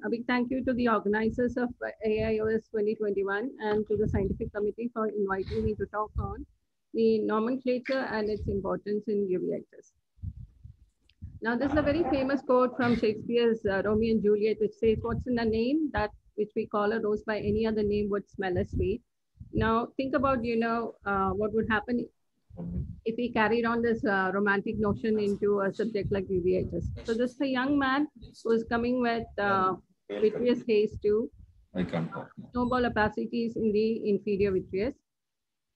A big thank you to the organizers of AIOS 2021 and to the scientific committee for inviting me to talk on the nomenclature and its importance in uveitis. Now, this is a very famous quote from Shakespeare's Romeo and Juliet, which says, "What's in a name that which we call a rose by any other name would smell as sweet." Now, think about, what would happen if we carried on this romantic notion into a subject like uveitis. So this is a young man who is coming with vitreous haze to snowball opacities in the inferior vitreous.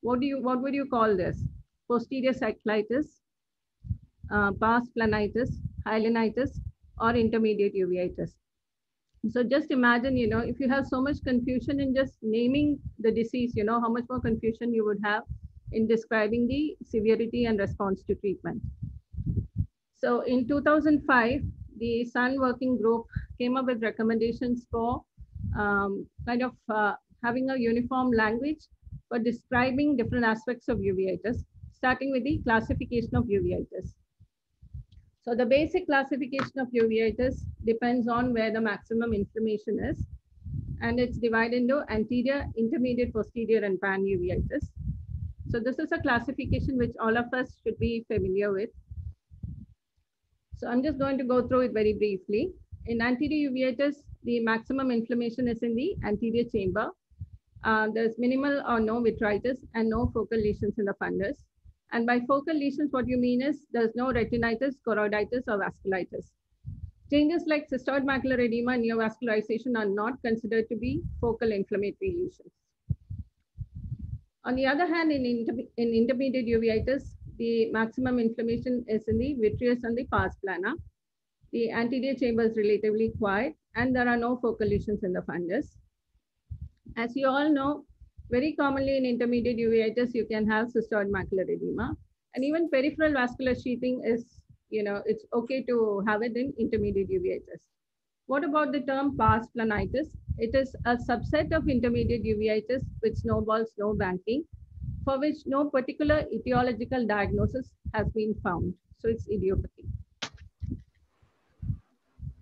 What would you call this? Posterior cyclitis, pars planitis, hyalinitis, or intermediate uveitis. So just imagine, if you have so much confusion in just naming the disease, how much more confusion you would have in describing the severity and response to treatment. So in 2005, the Sun Working Group came up with recommendations for having a uniform language for describing different aspects of uveitis, starting with the classification of uveitis. So the basic classification of uveitis depends on where the maximum inflammation is, and it's divided into anterior, intermediate, posterior, and pan-uveitis. So this is a classification which all of us should be familiar with. So I'm just going to go through it very briefly. In anterior uveitis, the maximum inflammation is in the anterior chamber. There's minimal or no vitritis and no focal lesions in the fundus. And by focal lesions, what you mean is there's no retinitis, choroiditis, or vasculitis. Changes like cystoid macular edema and neovascularization are not considered to be focal inflammatory lesions. On the other hand, in intermediate uveitis, the maximum inflammation is in the vitreous and the pars plana. The anterior chamber is relatively quiet, and there are no focal lesions in the fundus. As you all know, very commonly in intermediate uveitis, you can have cystoid macular edema, and even peripheral vascular sheathing is, it's okay to have it in intermediate uveitis. What about the term pars planitis? It is a subset of intermediate uveitis with snowballs, no banking, for which no particular etiological diagnosis has been found. So it's idiopathy.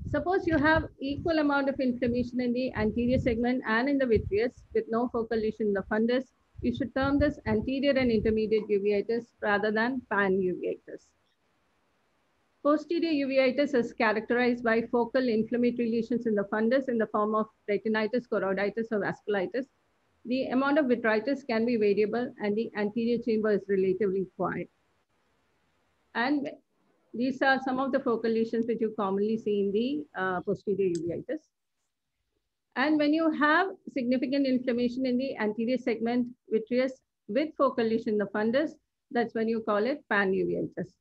Suppose you have equal amount of inflammation in the anterior segment and in the vitreous with no focal lesion in the fundus. You should term this anterior and intermediate uveitis rather than pan-uveitis. Posterior uveitis is characterized by focal inflammatory lesions in the fundus in the form of retinitis, choroiditis, or vasculitis. The amount of vitritis can be variable, and the anterior chamber is relatively quiet. And these are some of the focal lesions which you commonly see in the posterior uveitis. And when you have significant inflammation in the anterior segment vitreous with focal lesion in the fundus, that's when you call it pan-uveitis.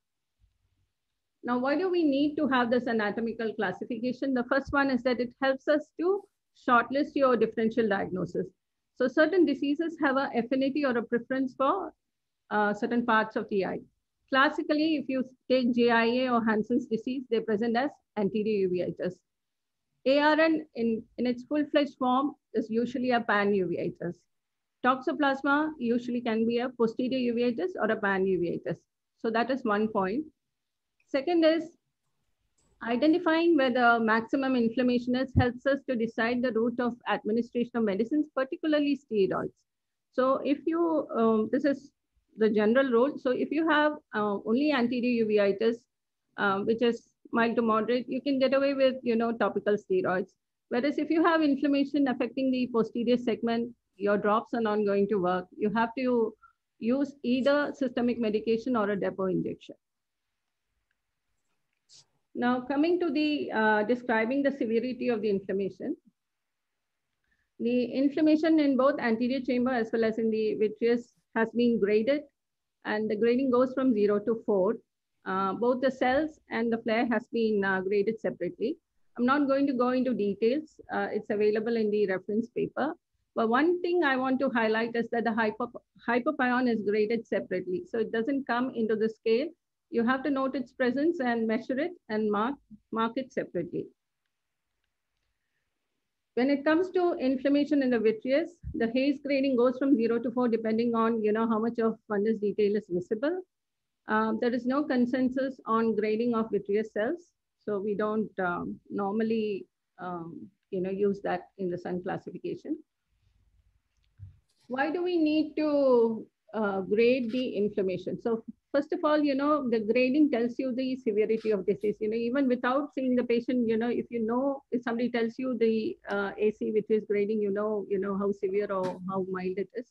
Now, why do we need to have this anatomical classification? The first one is that it helps us to shortlist your differential diagnosis. So certain diseases have an affinity or a preference for certain parts of the eye. Classically, if you take JIA or Hansen's disease, they present as anterior uveitis. ARN in its full-fledged form is usually a pan-uveitis. Toxoplasma usually can be a posterior uveitis or a pan-uveitis. So that is one point. Second is identifying where the maximum inflammation is helps us to decide the route of administration of medicines, particularly steroids. So if you, this is the general rule. So if you have only anterior uveitis, which is mild to moderate, you can get away with, topical steroids. Whereas if you have inflammation affecting the posterior segment, your drops are not going to work. You have to use either systemic medication or a depot injection. Now, coming to the describing the severity of the inflammation. The inflammation in both anterior chamber as well as in the vitreous has been graded, and the grading goes from 0 to 4. Both the cells and the flare has been graded separately. I'm not going to go into details. It's available in the reference paper. But one thing I want to highlight is that the hypopyon is graded separately. So it doesn't come into the scale. You have to note its presence and measure it and mark it separately. When it comes to inflammation in the vitreous, the haze grading goes from 0 to 4 depending on how much of fundus detail is visible. There is no consensus on grading of vitreous cells. So we don't normally use that in the Sun classification. Why do we need to grade the inflammation? So first of all, the grading tells you the severity of disease. Even without seeing the patient, if somebody tells you the AC, which is grading, how severe or how mild it is.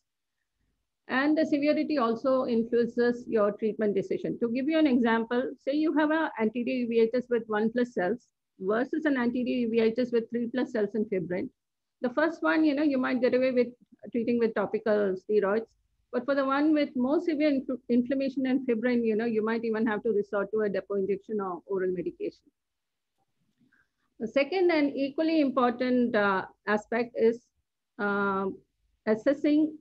And the severity also influences your treatment decision. To give you an example, say you have an anterior uveitis with 1+ cells versus an anterior uveitis with 3+ cells and fibrin. The first one, you might get away with treating with topical steroids. But for the one with more severe inflammation and fibrin, you might even have to resort to a depot injection or oral medication. The second and equally important aspect is assessing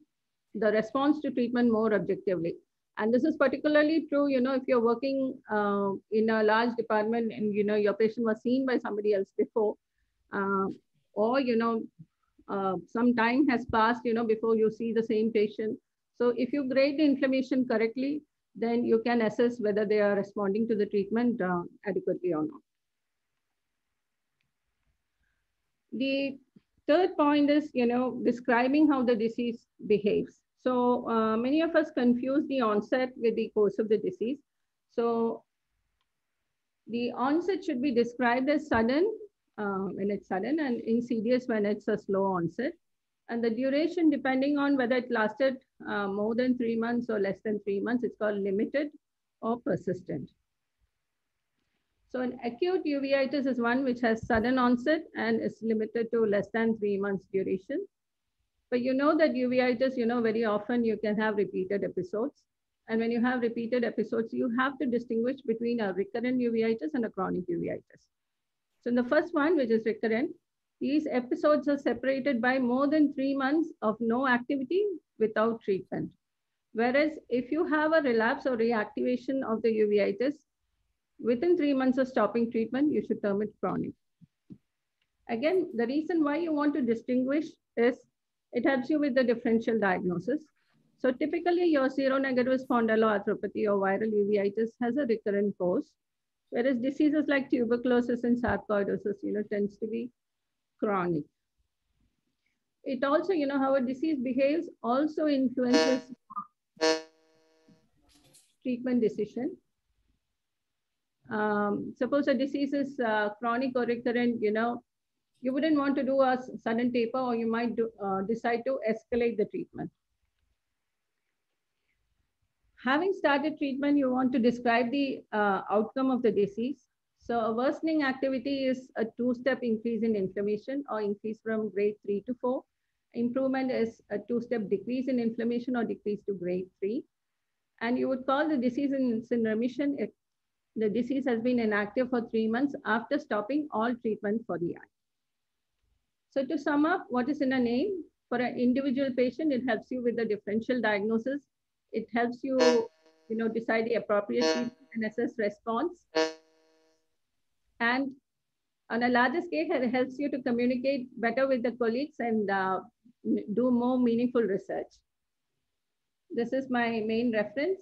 the response to treatment more objectively. And this is particularly true, if you're working in a large department and, your patient was seen by somebody else before, or, some time has passed, before you see the same patient. So if you grade the inflammation correctly, then you can assess whether they are responding to the treatment adequately or not. The third point is, describing how the disease behaves. So many of us confuse the onset with the course of the disease. So the onset should be described as sudden when it's sudden, and insidious when it's a slow onset. And the duration, depending on whether it lasted more than 3 months or less than 3 months, it's called limited or persistent. So an acute uveitis is one which has sudden onset and is limited to less than 3 months duration. But that uveitis, very often you can have repeated episodes. And when you have repeated episodes, you have to distinguish between a recurrent uveitis and a chronic uveitis. So in the first one, which is recurrent, these episodes are separated by more than 3 months of no activity without treatment. Whereas if you have a relapse or reactivation of the uveitis, within 3 months of stopping treatment, you should term it chronic. Again, the reason why you want to distinguish is it helps you with the differential diagnosis. So typically your seronegative spondyloarthropathy or viral uveitis has a recurrent course, whereas diseases like tuberculosis and sarcoidosis, tends to be chronic. It also, how a disease behaves also influences treatment decision. Suppose a disease is chronic or recurrent, you wouldn't want to do a sudden taper, or you might decide to escalate the treatment. Having started treatment, you want to describe the outcome of the disease. So a worsening activity is a 2-step increase in inflammation or increase from grade 3 to 4. Improvement is a 2-step decrease in inflammation or decrease to grade 3. And you would call the disease in remission if the disease has been inactive for 3 months after stopping all treatment for the eye. So to sum up, what is in a name? For an individual patient, it helps you with the differential diagnosis. It helps you, decide the appropriate treatment and assess response. And on a larger scale, it helps you to communicate better with the colleagues and do more meaningful research. This is my main reference.